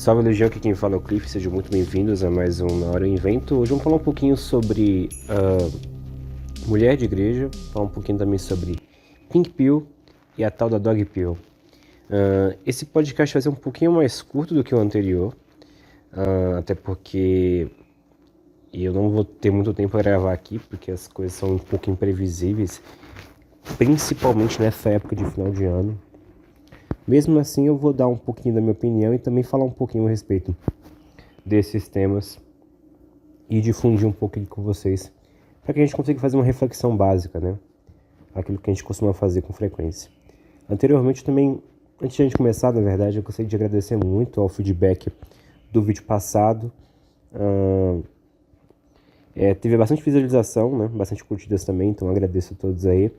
Salve Legião, aqui quem fala é o Cliff, sejam muito bem-vindos a mais um Na Hora Eu Invento. Hoje vamos falar um pouquinho sobre mulher de igreja, falar um pouquinho também sobre Pink Pill e a tal da Dog Pill. Esse podcast vai ser um pouquinho mais curto do que o anterior, até porque eu não vou ter muito tempo para gravar aqui, porque as coisas são um pouco imprevisíveis, principalmente nessa época de final de ano. Mesmo assim, eu vou dar um pouquinho da minha opinião e também falar um pouquinho a respeito desses temas e difundir um pouco com vocês, para que a gente consiga fazer uma reflexão básica, né? Aquilo que a gente costuma fazer com frequência. Anteriormente também, antes de a gente começar, na verdade, eu gostaria de agradecer muito ao feedback do vídeo passado. Teve bastante visualização, né? Bastante curtidas também, então agradeço a todos aí.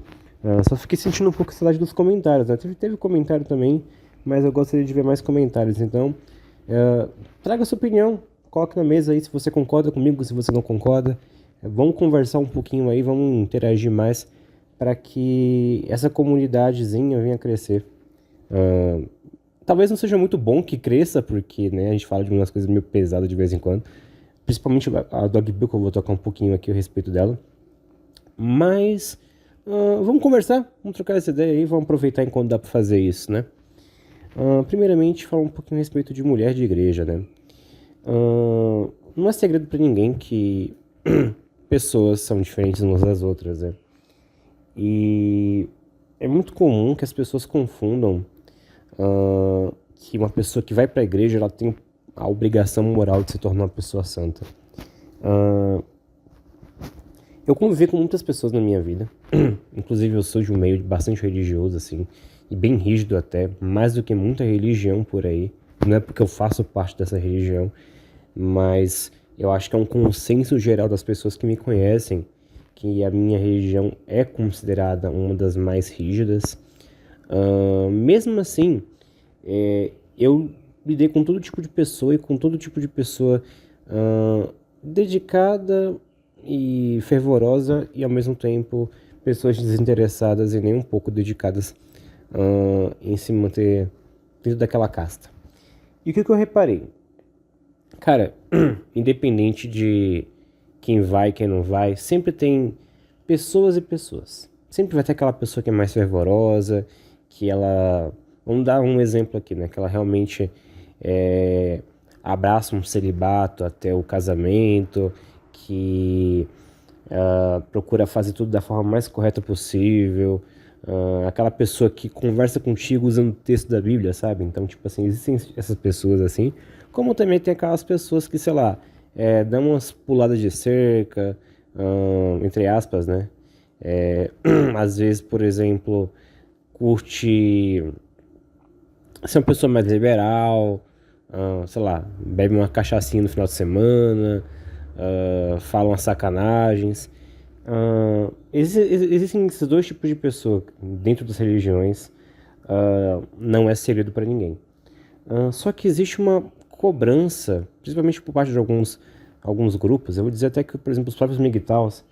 Só fiquei sentindo um pouco a saudade dos comentários, né? Teve comentário também, mas eu gostaria de ver mais comentários. Então, traga a sua opinião, coloque na mesa aí se você concorda comigo, se você não concorda. Vamos conversar um pouquinho aí, vamos interagir mais para que essa comunidadezinha venha a crescer. Talvez não seja muito bom que cresça, porque né, a gente fala de umas coisas meio pesadas de vez em quando. Principalmente a Dog Bill, que eu vou tocar um pouquinho aqui a respeito dela. Mas... vamos conversar, vamos trocar essa ideia aí, vamos aproveitar enquanto dá para fazer isso, né? Primeiramente, falar um pouquinho a respeito de mulher de igreja, né? Não é segredo para ninguém que pessoas são diferentes umas das outras, né? E é muito comum que as pessoas confundam que uma pessoa que vai para a igreja, ela tem a obrigação moral de se tornar uma pessoa santa. Eu convivi com muitas pessoas na minha vida, inclusive eu sou de um meio bastante religioso, assim, e bem rígido até, mais do que muita religião por aí. Não é porque eu faço parte dessa religião, mas eu acho que é um consenso geral das pessoas que me conhecem, que a minha religião é considerada uma das mais rígidas. Mesmo assim, eu lidei com todo tipo de pessoa e com todo tipo de pessoa dedicada e fervorosa e ao mesmo tempo pessoas desinteressadas e nem um pouco dedicadas em se manter dentro daquela casta. E o que eu reparei? Cara, independente de quem vai e quem não vai, sempre tem pessoas e pessoas. Sempre vai ter aquela pessoa que é mais fervorosa, que ela... Vamos dar um exemplo aqui, né? Que ela realmente abraça um celibato até o casamento, que procura fazer tudo da forma mais correta possível, aquela pessoa que conversa contigo usando o texto da Bíblia, sabe? Então, tipo assim, existem essas pessoas assim, como também tem aquelas pessoas que, sei lá, dão umas puladas de cerca, entre aspas, né? Às vezes, por exemplo, curte ser uma pessoa mais liberal, sei lá, bebe uma cachaçinha no final de semana, falam as sacanagens. Existem esses dois tipos de pessoa dentro das religiões. Não é segredo para ninguém. Só que existe uma cobrança, principalmente por parte de alguns grupos. Eu vou dizer até que, por exemplo, os próprios MGTOWs,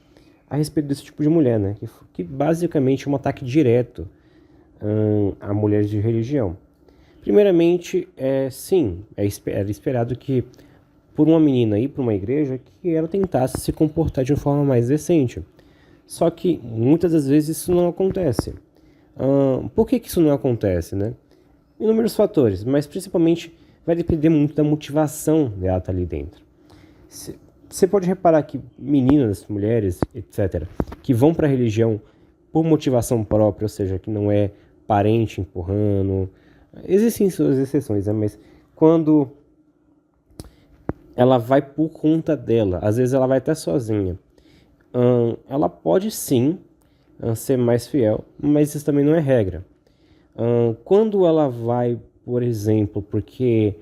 a respeito desse tipo de mulher, né? Que basicamente é um ataque direto a mulheres de religião. Primeiramente, sim, era esperado que por uma menina ir para uma igreja que ela tentasse se comportar de uma forma mais decente. Só que muitas das vezes isso não acontece. Por que isso não acontece, né? Inúmeros fatores, mas principalmente vai depender muito da motivação dela estar ali dentro. Você pode reparar que meninas, mulheres, etc., que vão para a religião por motivação própria, ou seja, que não é parente empurrando. Existem suas exceções, né? Mas quando ela vai por conta dela, às vezes ela vai até sozinha, ela pode sim ser mais fiel, mas isso também não é regra. Quando ela vai, por exemplo, porque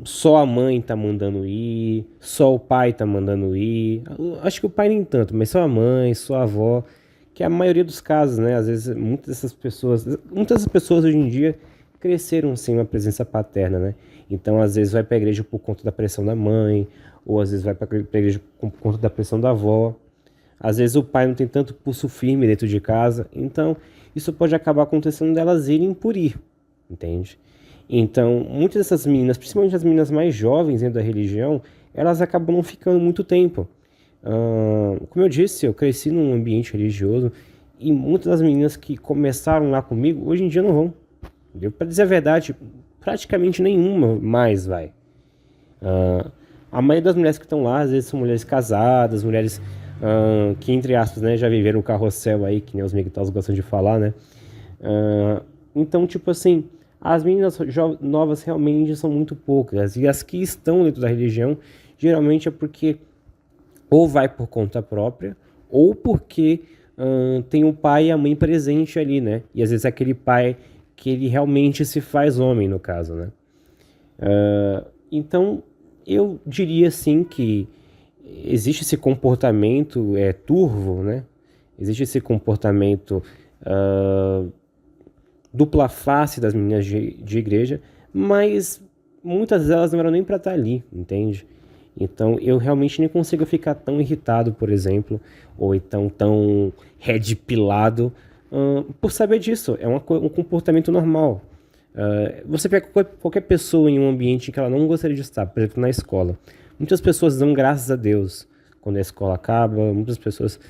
só a mãe tá mandando ir, só o pai tá mandando ir, acho que o pai nem tanto, mas só a mãe, só a avó, que é a maioria dos casos, né? Às vezes muitas dessas pessoas hoje em dia cresceram sem uma presença paterna, né? Então às vezes vai para a igreja por conta da pressão da mãe, ou às vezes vai para a igreja por conta da pressão da avó. Às vezes o pai não tem tanto pulso firme dentro de casa, então isso pode acabar acontecendo delas irem por ir, entende? Então, muitas dessas meninas, principalmente as meninas mais jovens dentro da religião, elas acabam não ficando muito tempo. Como eu disse, eu cresci num ambiente religioso e muitas das meninas que começaram lá comigo, hoje em dia não vão. Para dizer a verdade, praticamente nenhuma mais vai. A maioria das mulheres que estão lá, às vezes são mulheres casadas, mulheres que, entre aspas, né, já viveram o carrossel aí, que nem os migtaus gostam de falar, né? Então, tipo assim, as meninas novas realmente são muito poucas. E as que estão dentro da religião, geralmente é porque ou vai por conta própria, ou porque tem o pai e a mãe presente ali, né? E às vezes é aquele pai que ele realmente se faz homem, no caso, né? Então, eu diria assim que existe esse comportamento turvo, né? Existe esse comportamento dupla face das meninas de igreja, mas muitas delas não eram nem para estar ali, entende? Então eu realmente nem consigo ficar tão irritado, por exemplo, ou então tão redpilado por saber disso. É um comportamento normal. Você pega qualquer pessoa em um ambiente que ela não gostaria de estar, por exemplo, na escola. Muitas pessoas dão graças a Deus quando a escola acaba, muitas pessoas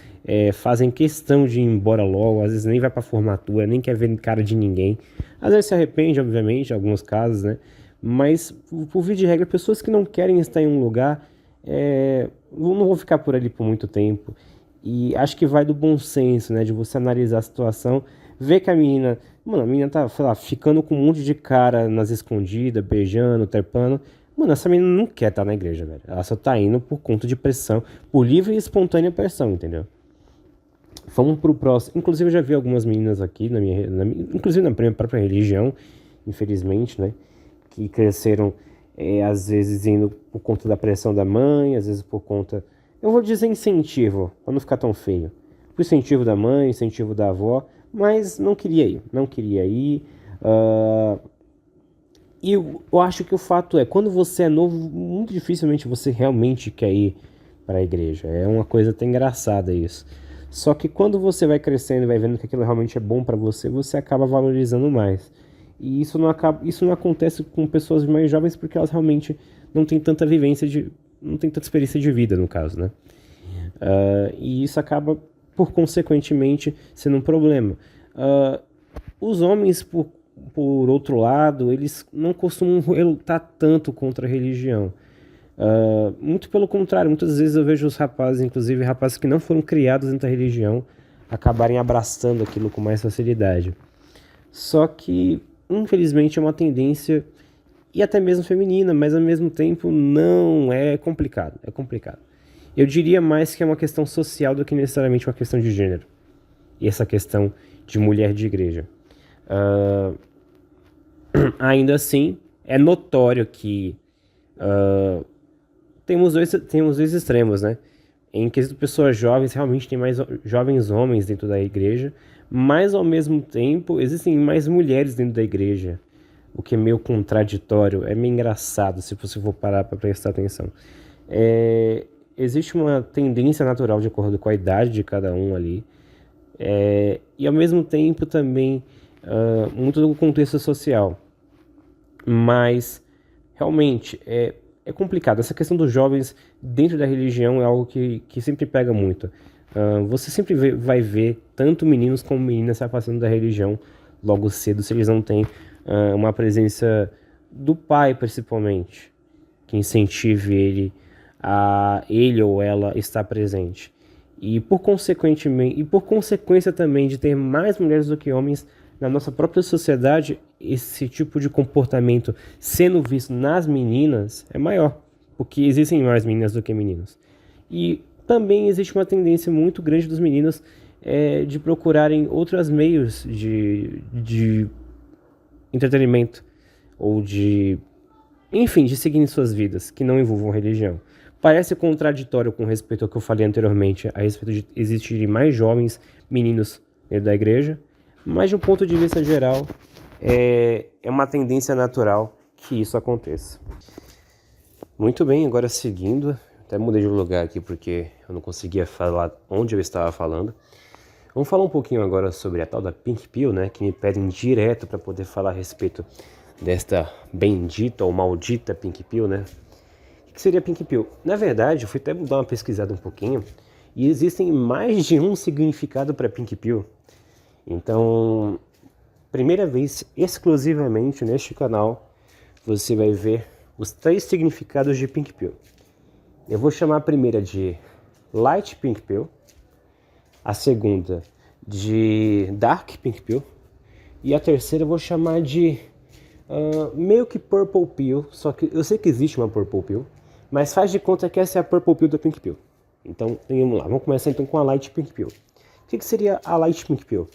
fazem questão de ir embora logo, às vezes nem vai pra formatura, nem quer ver cara de ninguém. Às vezes se arrepende, obviamente, em alguns casos, né? Mas, por via de regra, pessoas que não querem estar em um lugar não vão ficar por ali por muito tempo. E acho que vai do bom senso, né? De você analisar a situação, ver que a menina tá, sei lá, ficando com um monte de cara nas escondidas, beijando, trepando. Mano, essa menina não quer estar na igreja, velho. Ela só tá indo por conta de pressão, por livre e espontânea pressão, entendeu? Vamos pro próximo. Inclusive, eu já vi algumas meninas aqui, inclusive na minha própria religião, infelizmente, né? Que cresceram, às vezes, indo por conta da pressão da mãe, às vezes por conta. Eu vou dizer incentivo, pra não ficar tão feio. Por incentivo da mãe, incentivo da avó, mas não queria ir. Não queria ir. E eu acho que o fato é, quando você é novo, muito dificilmente você realmente quer ir para a igreja. É uma coisa até engraçada isso. Só que quando você vai crescendo e vai vendo que aquilo realmente é bom para você, você acaba valorizando mais. E isso não acontece com pessoas mais jovens porque elas realmente não têm tanta não têm tanta experiência de vida, no caso, né? E isso acaba, por consequentemente, sendo um problema. Os homens, por outro lado, eles não costumam lutar tanto contra a religião. Muito pelo contrário, muitas vezes eu vejo os rapazes, inclusive rapazes que não foram criados dentro da religião, acabarem abraçando aquilo com mais facilidade. Só que, infelizmente, é uma tendência, e até mesmo feminina, mas ao mesmo tempo não é complicado. É complicado. Eu diria mais que é uma questão social do que necessariamente uma questão de gênero. E essa questão de mulher de igreja. Ainda assim, é notório que temos dois extremos, né? Em quesito de pessoas jovens, realmente tem mais jovens homens dentro da igreja, mas ao mesmo tempo existem mais mulheres dentro da igreja, o que é meio contraditório, é meio engraçado se você for parar para prestar atenção. Existe uma tendência natural de acordo com a idade de cada um ali, e ao mesmo tempo também muito do contexto social. Mas realmente é complicado. Essa questão dos jovens dentro da religião é algo que sempre pega muito. Você sempre vai ver tanto meninos como meninas se afastando da religião logo cedo, se eles não têm uma presença do pai, principalmente, que incentive ele ou ela estar presente. E por consequência também de ter mais mulheres do que homens na nossa própria sociedade, esse tipo de comportamento sendo visto nas meninas é maior, porque existem mais meninas do que meninos. E também existe uma tendência muito grande dos meninos de procurarem outros meios de entretenimento ou enfim, de seguir em suas vidas que não envolvam religião. Parece contraditório com respeito ao que eu falei anteriormente, a respeito de existirem mais jovens meninos dentro da igreja, mas de um ponto de vista geral, é uma tendência natural que isso aconteça. Muito bem, agora seguindo, até mudei de lugar aqui porque eu não conseguia falar onde eu estava falando. Vamos falar um pouquinho agora sobre a tal da Pink Pill, né, que me pedem direto para poder falar a respeito desta bendita ou maldita Pink Pill, né? O que seria Pink Pill? Na verdade, eu fui até dar uma pesquisada um pouquinho e existem mais de um significado para Pink Pill. Então, primeira vez exclusivamente neste canal, você vai ver os 3 significados de Pink Pill. Eu vou chamar a primeira de Light Pink Pill, a segunda de Dark Pink Pill e a terceira eu vou chamar de meio que Purple Pill, só que eu sei que existe uma Purple Pill, mas faz de conta que essa é a Purple Pill da Pink Pill. Então, vamos lá, vamos começar então com a Light Pink Pill. O que seria a Light Pink Pill?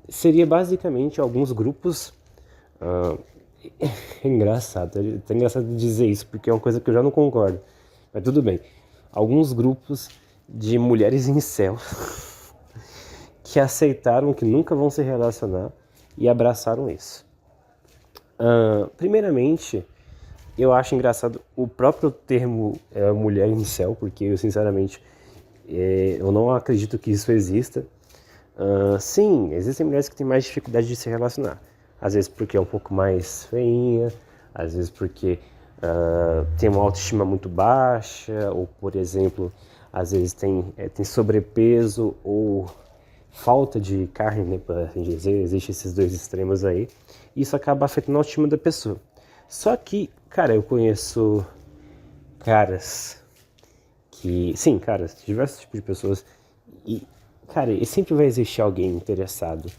Seria basicamente alguns grupos. É engraçado, é engraçado dizer isso porque é uma coisa que eu já não concordo, mas tudo bem. Alguns grupos de mulheres incel que aceitaram que nunca vão se relacionar e abraçaram isso. Primeiramente, eu acho engraçado o próprio termo mulher incel, porque eu sinceramente eu não acredito que isso exista. Sim, existem mulheres que têm mais dificuldade de se relacionar. Às vezes porque é um pouco mais feinha, às vezes porque tem uma autoestima muito baixa, ou por exemplo, às vezes tem sobrepeso ou falta de carne, né, para assim dizer. Existem esses 2 extremos aí. E isso acaba afetando a autoestima da pessoa. Só que, cara, eu conheço caras diversos tipos de pessoas e, cara, e sempre vai existir alguém interessado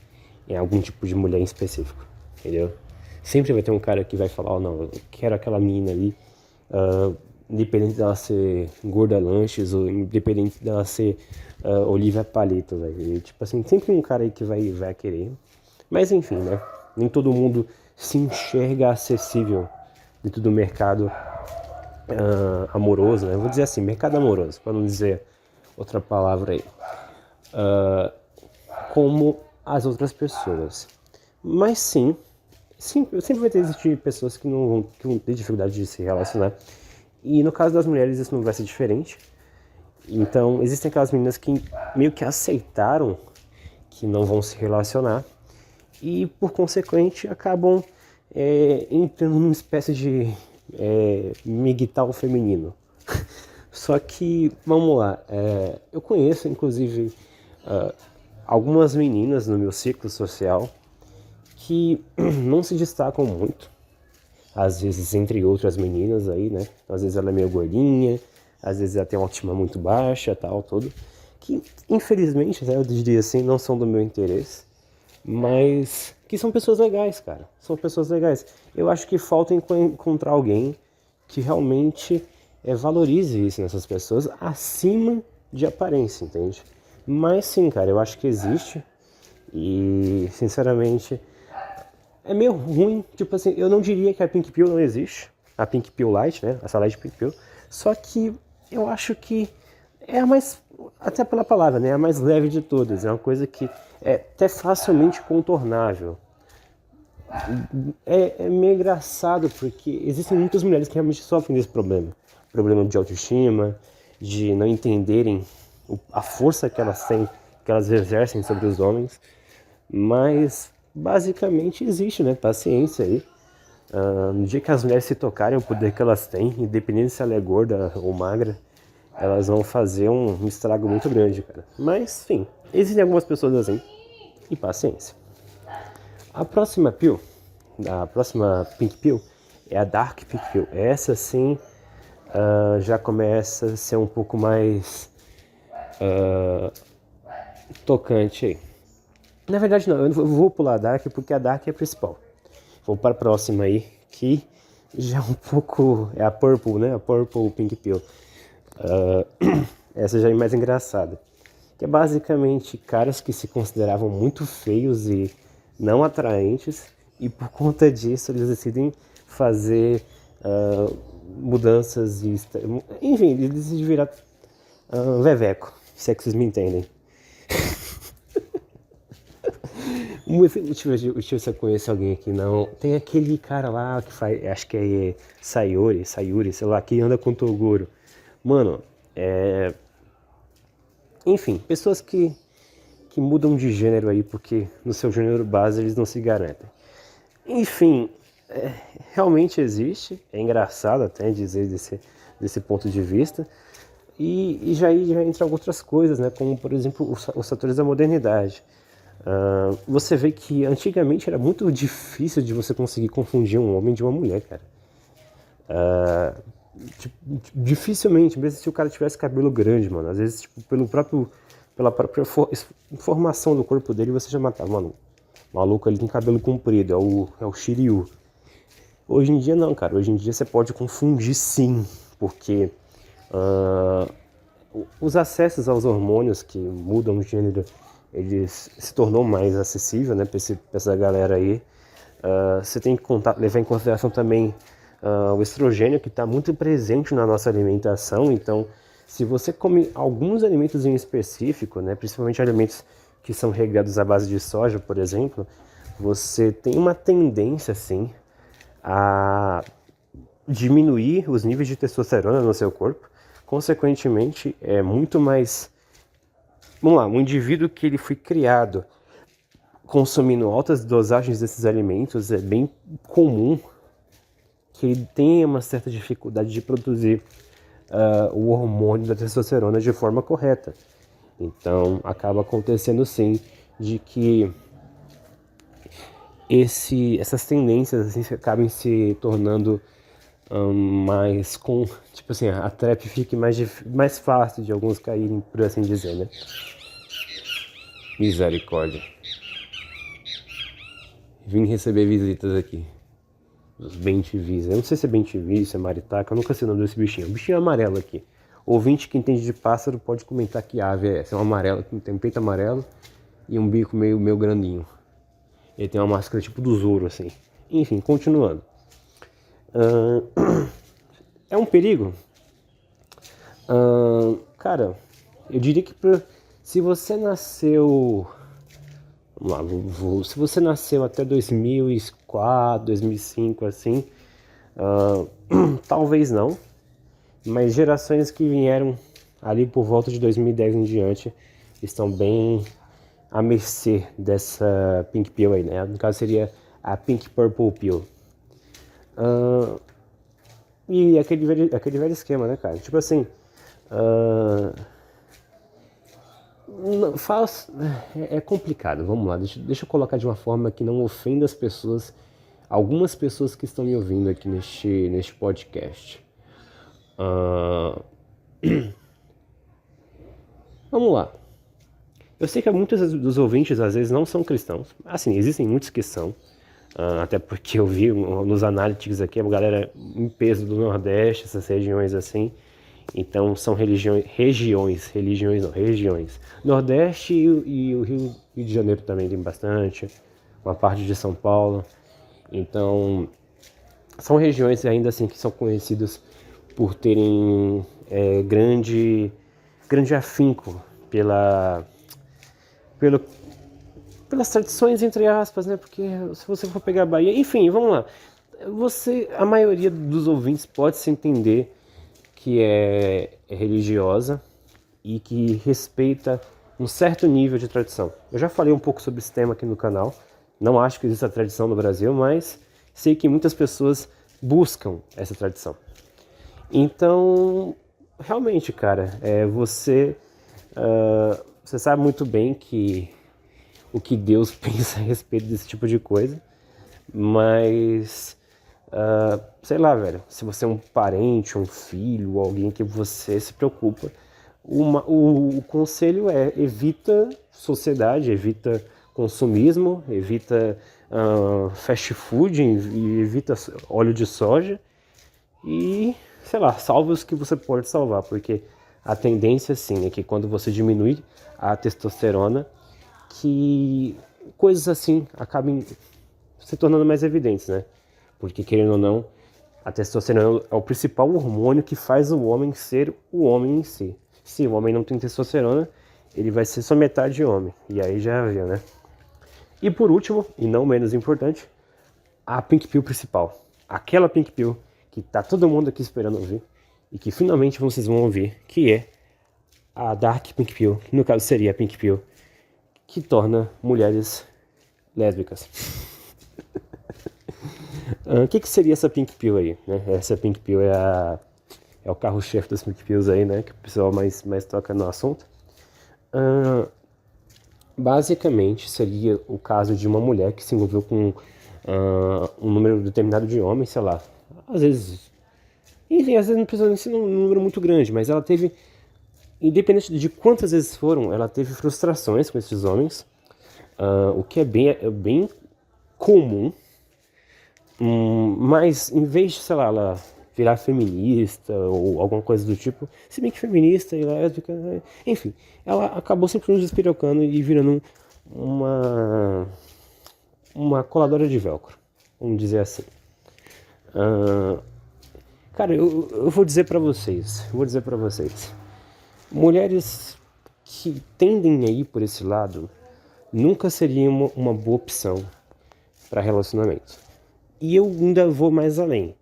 em algum tipo de mulher em específico, entendeu? Sempre vai ter um cara que vai falar, oh, não, eu quero aquela menina ali, independente dela ser Gorda Lanches ou independente dela ser Olivia Palito, velho. Tipo assim, sempre um cara aí que vai querer. Mas enfim, né? Nem todo mundo se enxerga acessível dentro do mercado amoroso, né? Eu vou dizer assim, mercado amoroso, para não dizer outra palavra aí. Como as outras pessoas. Mas sim, sempre vai ter existir pessoas que vão ter dificuldade de se relacionar. E no caso das mulheres isso não vai ser diferente. Então existem aquelas meninas que meio que aceitaram que não vão se relacionar e por consequente acabam entrando numa espécie de migtal feminino. Só que, vamos lá, eu conheço inclusive algumas meninas no meu ciclo social que não se destacam muito, às vezes entre outras meninas aí, né? Às vezes ela é meio gordinha, às vezes ela tem uma autoestima muito baixa, tal, tudo. Que, infelizmente, eu diria assim, não são do meu interesse, mas que são pessoas legais, cara. São pessoas legais. Eu acho que falta encontrar alguém que realmente valorize isso nessas pessoas acima de aparência, entende? Mas sim, cara, eu acho que existe e, sinceramente, é meio ruim. Tipo assim, eu não diria que a Pink Pill não existe, a Pink Pill Light, né? Essa Light Pink Pill. Só que eu acho que é a mais, até pela palavra, né? É a mais leve de todas. É uma coisa que é até facilmente contornável. É meio engraçado porque existem muitas mulheres que realmente sofrem desse problema. Problema de autoestima, de não entenderem a força que elas têm, que elas exercem sobre os homens. Mas basicamente existe, né? Paciência aí. No dia que as mulheres se tocarem o poder que elas têm, independente se ela é gorda ou magra, elas vão fazer um estrago muito grande, cara. Mas, enfim, existem algumas pessoas assim. E paciência. A próxima Pink Pill, é a Dark Pink Pill. Essa sim já começa a ser um pouco mais tocante aí. Na verdade não, eu vou pular a Dark porque a Dark é a principal. Vou para a próxima aí, que já é um pouco... é a Purple, né? A Purple Pink Pill. Essa já é mais engraçada. Que é basicamente caras que se consideravam muito feios e não atraentes. E por conta disso eles decidem fazer mudanças e... enfim, eles decidem virar veveco, se é que vocês me entendem. Deixa eu ver se eu conheço alguém aqui, não. Tem aquele cara lá que faz, acho que é Sayuri, sei lá, que anda com Toguro. Mano, enfim, pessoas que mudam de gênero aí porque no seu gênero base eles não se garantem. Enfim, realmente existe, é engraçado até dizer desse ponto de vista, e já entra outras coisas, né, como por exemplo os fatores da modernidade. Você vê que antigamente era muito difícil de você conseguir confundir um homem de uma mulher, cara. Tipo, dificilmente, mesmo se o cara tivesse cabelo grande, mano, às vezes tipo, pela própria formação do corpo dele, você já matava, mano, o maluco ali tem cabelo comprido, é o Shiryu. Hoje em dia não, cara. Hoje em dia você pode confundir sim, porque os acessos aos hormônios que mudam o gênero, eles se tornou mais acessível, né, pra essa galera aí. Você tem que levar em consideração também o estrogênio, que está muito presente na nossa alimentação. Então, se você come alguns alimentos em específico, né, principalmente alimentos que são regados à base de soja, por exemplo, você tem uma tendência, sim, a diminuir os níveis de testosterona no seu corpo. Consequentemente, é muito mais... Vamos lá, um indivíduo que ele foi criado consumindo altas dosagens desses alimentos, é bem comum que ele tenha uma certa dificuldade de produzir o hormônio da testosterona de forma correta. Então, acaba acontecendo sim de que essas tendências assim, acabem se tornando mais com, tipo assim, a trap fique mais fácil de alguns caírem, por assim dizer, né? Misericórdia. Vim receber visitas aqui. Os bem-te-vis. Eu não sei se é bem-te-vi, se é maritaca, eu nunca sei o nome desse bichinho. O bichinho é amarelo aqui. Ouvinte que entende de pássaro pode comentar que ave é essa. É um amarelo, tem um peito amarelo e um bico meio grandinho. Ele tem uma máscara tipo do Zoro, assim. Enfim, continuando. É um perigo? Cara, eu diria que se você nasceu... Vamos lá, se você nasceu até 2004, 2005, assim, talvez não, mas gerações que vieram ali por volta de 2010 em diante estão bem à mercê dessa Pink Pill aí, né? No caso seria a Pink Purple Pill. E aquele velho esquema, né, cara? Tipo assim, é complicado, vamos lá, deixa eu colocar de uma forma que não ofenda as pessoas, algumas pessoas que estão me ouvindo aqui neste podcast. Vamos lá. Eu sei que muitos dos ouvintes às vezes não são cristãos. Assim, existem muitos que são. Até porque eu vi nos analytics aqui a galera em peso do Nordeste, essas regiões assim. Então são regiões. Nordeste e o Rio de Janeiro também tem bastante. Uma parte de São Paulo. Então são regiões ainda assim que são conhecidas por terem grande afinco pelo, pelas tradições, entre aspas, né? Porque se você for pegar a Bahia... Enfim, vamos lá. A maioria dos ouvintes pode se entender que é religiosa e que respeita um certo nível de tradição. Eu já falei um pouco sobre esse tema aqui no canal. Não acho que exista tradição no Brasil, mas sei que muitas pessoas buscam essa tradição. Então, realmente, cara, você sabe muito bem que o que Deus pensa a respeito desse tipo de coisa, mas sei lá, velho, se você é um parente, um filho, alguém que você se preocupa, o conselho evita sociedade, evita consumismo, evita fast food, evita óleo de soja e, sei lá, salva os que você pode salvar, porque a tendência sim é que quando você diminui a testosterona, que coisas assim acabem se tornando mais evidentes, né? Porque, querendo ou não, a testosterona é o principal hormônio que faz o homem ser o homem em si. Se o homem não tem testosterona, ele vai ser só metade homem. E aí já viu, né? E por último, e não menos importante, a Pink Pill principal. Aquela Pink Pill que tá todo mundo aqui esperando ouvir e que finalmente vocês vão ouvir, que é a Dark Pink Pill, que no caso seria a Pink Pill, que torna mulheres lésbicas. O que seria essa Pink Pill aí, né? Essa Pink Pill é o carro-chefe das Pink Pills aí, né? Que o pessoal mais toca no assunto. Basicamente, seria o caso de uma mulher que se envolveu com um número determinado de homens, sei lá. Às vezes... Enfim, às vezes não precisa nem ser um número muito grande, mas ela teve... Independente de quantas vezes foram, ela teve frustrações com esses homens. O que é bem comum. Mas em vez de, sei lá, ela virar feminista ou alguma coisa do tipo, se bem que feminista e lésbica, enfim, ela acabou simplesmente despirocando e virando uma coladora de velcro, vamos dizer assim. Cara, eu vou dizer pra vocês, mulheres que tendem a ir por esse lado nunca seriam uma boa opção para relacionamento. E eu ainda vou mais além.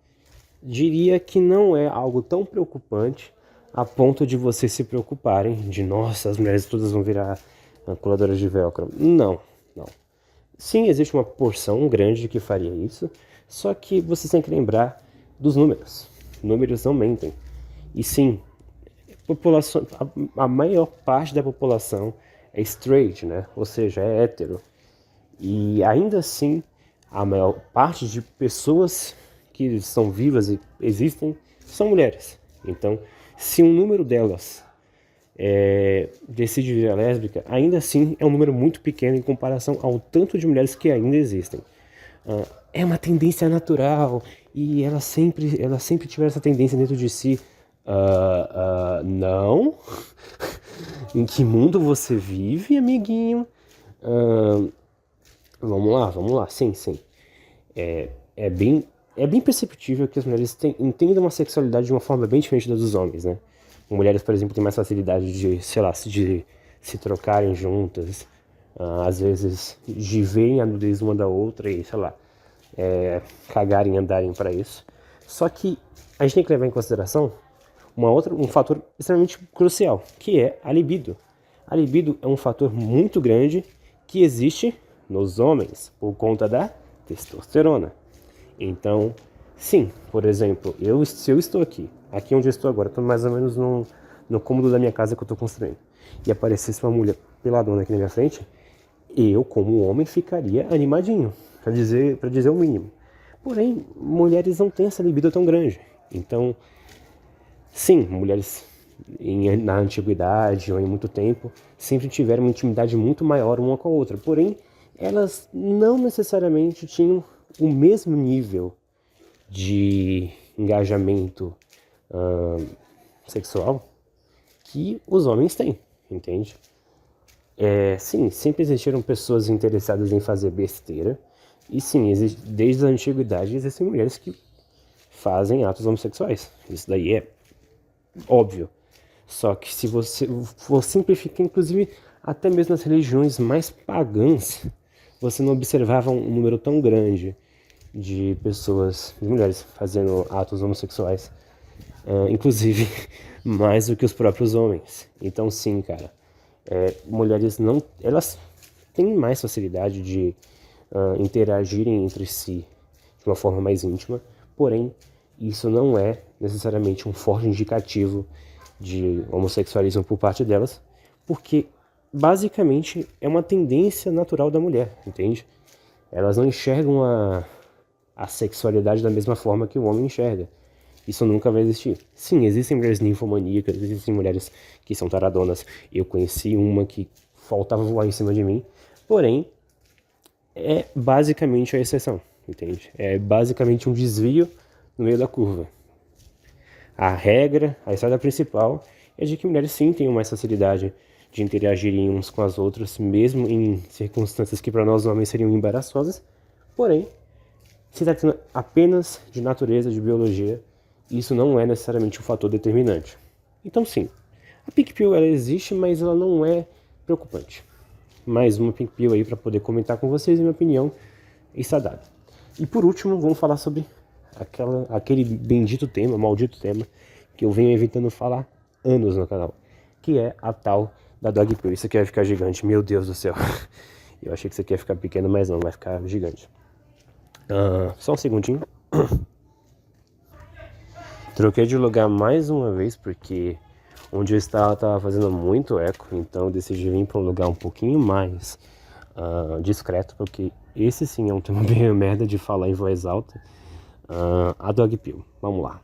Diria que não é algo tão preocupante a ponto de vocês se preocuparem de, nossa, as mulheres todas vão virar coladoras de velcro. Não. Sim, existe uma porção grande que faria isso, só que vocês têm que lembrar dos números. Números não mentem. E sim, a maior parte da população é straight, né? Ou seja, é hétero. E ainda assim, a maior parte de pessoas que são vivas e existem são mulheres. Então, se um número delas decide virar lésbica, ainda assim é um número muito pequeno em comparação ao tanto de mulheres que ainda existem. É uma tendência natural e ela sempre tiver essa tendência dentro de si. Não? Em que mundo você vive, amiguinho? Vamos lá, sim. É bem perceptível que as mulheres entendam a sexualidade de uma forma bem diferente da dos homens, né? Mulheres, por exemplo, têm mais facilidade de, sei lá, de se trocarem juntas, às vezes de verem a nudez uma da outra e, sei lá, cagarem e andarem para isso. Só que a gente tem que levar em consideração um fator extremamente crucial, que é a libido. A libido é um fator muito grande que existe nos homens por conta da testosterona. Então, sim, por exemplo, se eu estou aqui onde eu estou agora, estou mais ou menos no cômodo da minha casa que eu estou construindo, e aparecesse uma mulher peladona aqui na minha frente, eu, como homem, ficaria animadinho, para dizer o mínimo. Porém, mulheres não têm essa libido tão grande. Então, sim, mulheres na antiguidade ou em muito tempo sempre tiveram uma intimidade muito maior uma com a outra. Porém, elas não necessariamente tinham o mesmo nível de engajamento sexual que os homens têm, entende? Sim, sempre existiram pessoas interessadas em fazer besteira. E sim, desde a antiguidade existem mulheres que fazem atos homossexuais. Isso daí é óbvio. Só que se você for simplificar, inclusive até mesmo nas religiões mais pagãs, você não observava um número tão grande de pessoas, de mulheres, fazendo atos homossexuais. Inclusive mais do que os próprios homens. Então sim, cara, mulheres não, elas têm mais facilidade de interagirem entre si de uma forma mais íntima, porém isso não é necessariamente um forte indicativo de homossexualismo por parte delas, porque basicamente é uma tendência natural da mulher, entende? Elas não enxergam a sexualidade da mesma forma que o homem enxerga. Isso nunca vai existir. Sim, existem mulheres ninfomaníacas, existem mulheres que são taradonas. Eu conheci uma que faltava voar em cima de mim, porém é basicamente a exceção, entende? É basicamente um desvio no meio da curva. A regra, a estrada principal, é de que mulheres sim tenham mais facilidade de interagirem uns com as outras, mesmo em circunstâncias que para nós homens seriam embaraçosas. Porém, se tratando apenas de natureza, de biologia, isso não é necessariamente um fator determinante. Então sim, a Pink Pill ela existe, mas ela não é preocupante. Mais uma Pink Pill aí para poder comentar com vocês, e minha opinião está dada. E por último, vamos falar sobre aquele bendito tema, maldito tema, que eu venho evitando falar anos no canal, que é a tal da Dog Pill. Isso aqui vai ficar gigante, meu Deus do céu. Eu achei que isso aqui ia ficar pequeno, mas não, vai ficar gigante. Só um segundinho. Troquei de lugar mais uma vez porque onde eu estava fazendo muito eco, então eu decidi vir para um lugar um pouquinho mais discreto, porque esse sim é um tema bem merda de falar em voz alta. A Dog Pill, vamos lá.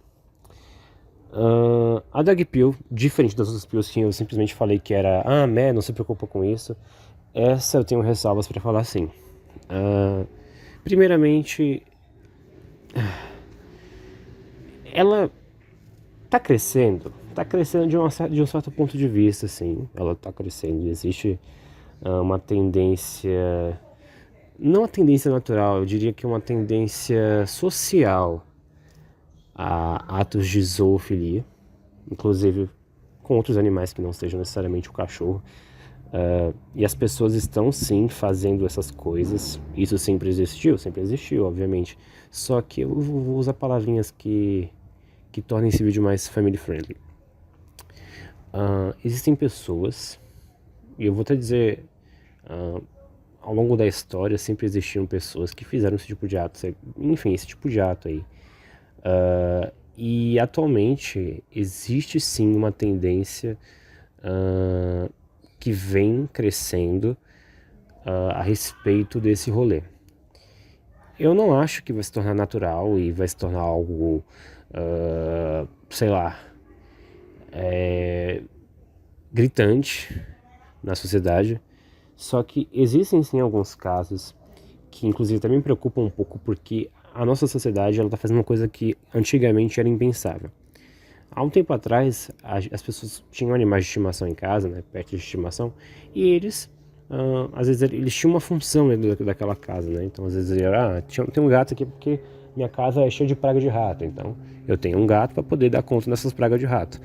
A Dog Pill, diferente das outras pills que eu simplesmente falei que era não se preocupa com isso, essa eu tenho ressalvas para falar assim. Primeiramente, ela tá crescendo de um certo ponto de vista, assim, ela tá crescendo, existe uma tendência, não uma tendência natural, eu diria que uma tendência social a atos de zoofilia, inclusive com outros animais que não sejam necessariamente o cachorro. E as pessoas estão sim fazendo essas coisas. Isso sempre existiu, obviamente. Só que eu vou usar palavrinhas que tornem esse vídeo mais family friendly. Existem pessoas, e eu vou até dizer, ao longo da história sempre existiram pessoas que fizeram esse tipo de ato, enfim, esse tipo de ato aí. E atualmente existe sim uma tendência que vem crescendo a respeito desse rolê. Eu não acho que vai se tornar natural e vai se tornar algo, sei lá, gritante na sociedade. Só que existem sim alguns casos que inclusive também me preocupam um pouco porque a nossa sociedade ela está fazendo uma coisa que antigamente era impensável. Há um tempo atrás, as pessoas tinham animais de estimação em casa, né, pets de estimação, e eles, às vezes, eles tinham uma função dentro daquela casa, né, então às vezes tem um gato aqui porque minha casa é cheia de praga de rato, então eu tenho um gato para poder dar conta dessas pragas de rato.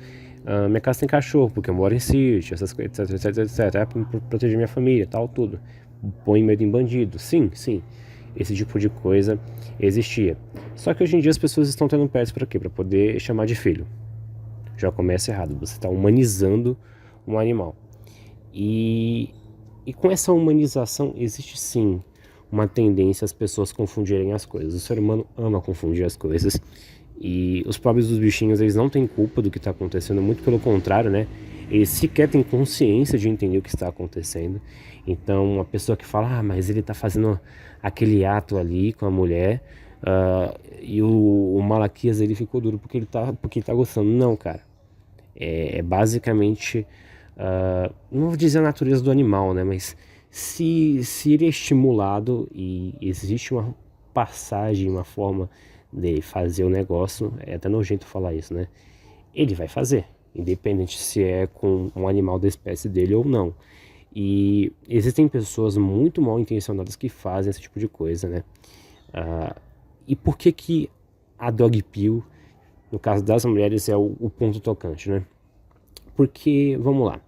Minha casa tem cachorro, porque eu moro em sítio, essas coisas, etc, para proteger minha família, tal, tudo. Põe medo em bandido, sim, esse tipo de coisa existia. Só que hoje em dia as pessoas estão tendo pets para quê? Para poder chamar de filho. Já começa errado, você está humanizando um animal. E com essa humanização existe sim uma tendência às pessoas confundirem as coisas. O ser humano ama confundir as coisas. E os pobres dos bichinhos, eles não têm culpa do que está acontecendo, muito pelo contrário, né? Eles sequer têm consciência de entender o que está acontecendo. Então, uma pessoa que fala, mas ele está fazendo aquele ato ali com a mulher, e o Malaquias ele ficou duro porque ele tá gostando. Não, cara. É basicamente, não vou dizer a natureza do animal, né? Mas se ele é estimulado e existe uma passagem, uma forma de fazer o negócio, é até nojento falar isso, né? Ele vai fazer, independente se é com um animal da espécie dele ou não. E existem pessoas muito mal intencionadas que fazem esse tipo de coisa, né? E por que a dog pill, no caso das mulheres, é o ponto tocante, né? Porque, vamos lá,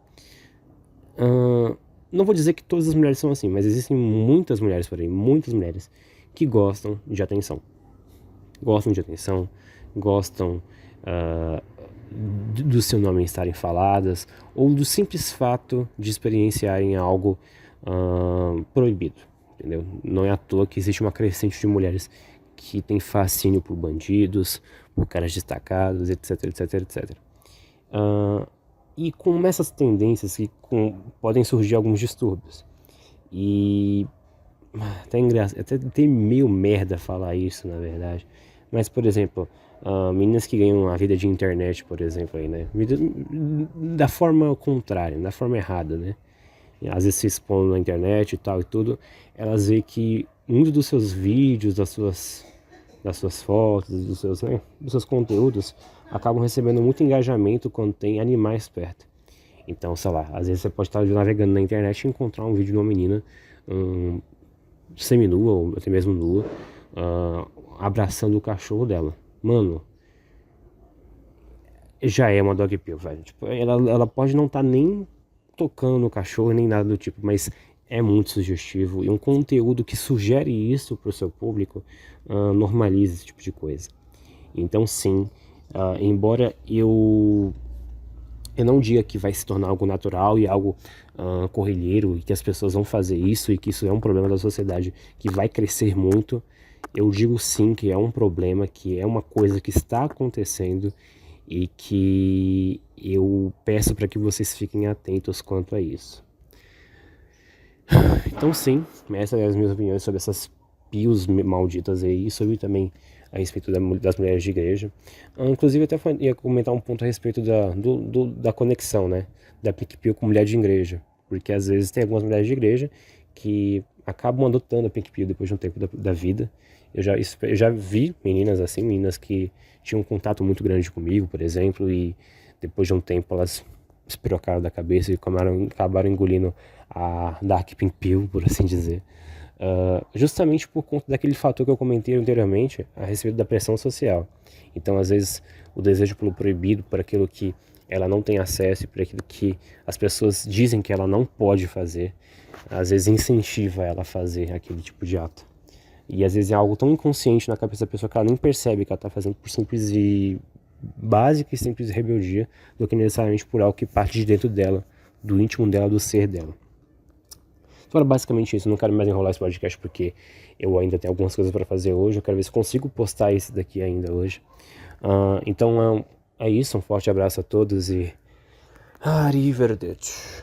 não vou dizer que todas as mulheres são assim, mas existem muitas mulheres por aí, muitas mulheres que gostam de atenção. Gostam do seu nome estarem faladas, ou do simples fato de experienciarem algo proibido, entendeu? Não é à toa que existe uma crescente de mulheres que tem fascínio por bandidos, por caras destacados, etc, etc, etc. E com essas tendências podem surgir alguns distúrbios. E até tem meio merda falar isso, na verdade. Mas, por exemplo, meninas que ganham a vida de internet, por exemplo, aí, né? Da forma contrária, da forma errada, né? E às vezes se expondo na internet e tal e tudo, elas veem que muitos dos seus vídeos, das suas fotos, dos seus conteúdos, acabam recebendo muito engajamento quando tem animais perto. Então, sei lá, às vezes você pode estar navegando na internet e encontrar um vídeo de uma menina seminua ou até mesmo nua, abraçando o cachorro dela. Mano, já é uma dog pill, velho. Tipo, ela pode não estar nem tocando no cachorro nem nada do tipo, mas é muito sugestivo e um conteúdo que sugere isso para o seu público normaliza esse tipo de coisa. Então sim, embora eu não diga que vai se tornar algo natural e algo corriqueiro e que as pessoas vão fazer isso e que isso é um problema da sociedade que vai crescer muito, eu digo sim que é um problema, que é uma coisa que está acontecendo e que eu peço para que vocês fiquem atentos quanto a isso. Então sim, essas são as minhas opiniões sobre essas pios malditas aí, e sobre também a respeito das mulheres de igreja. Inclusive até ia comentar um ponto a respeito da conexão, né, da Pink Pill com mulher de igreja, porque às vezes tem algumas mulheres de igreja que acabam adotando a Pink Pill depois de um tempo da vida. Eu já vi meninas assim, meninas que tinham um contato muito grande comigo, por exemplo, e depois de um tempo elas espirocaram da cabeça e acabaram engolindo a Dark Pink Pill, por assim dizer. Justamente por conta daquele fator que eu comentei anteriormente a respeito da pressão social. Então, às vezes, o desejo pelo proibido, por aquilo que ela não tem acesso e por aquilo que as pessoas dizem que ela não pode fazer, às vezes incentiva ela a fazer aquele tipo de ato. E às vezes é algo tão inconsciente na cabeça da pessoa que ela nem percebe que ela está fazendo por simples e básica e simples rebeldia, do que necessariamente por algo que parte de dentro dela, do íntimo dela, do ser dela. Então era basicamente isso, eu não quero mais enrolar esse podcast porque eu ainda tenho algumas coisas para fazer hoje, eu quero ver se consigo postar esse daqui ainda hoje. Então é isso, um forte abraço a todos e arrivederci.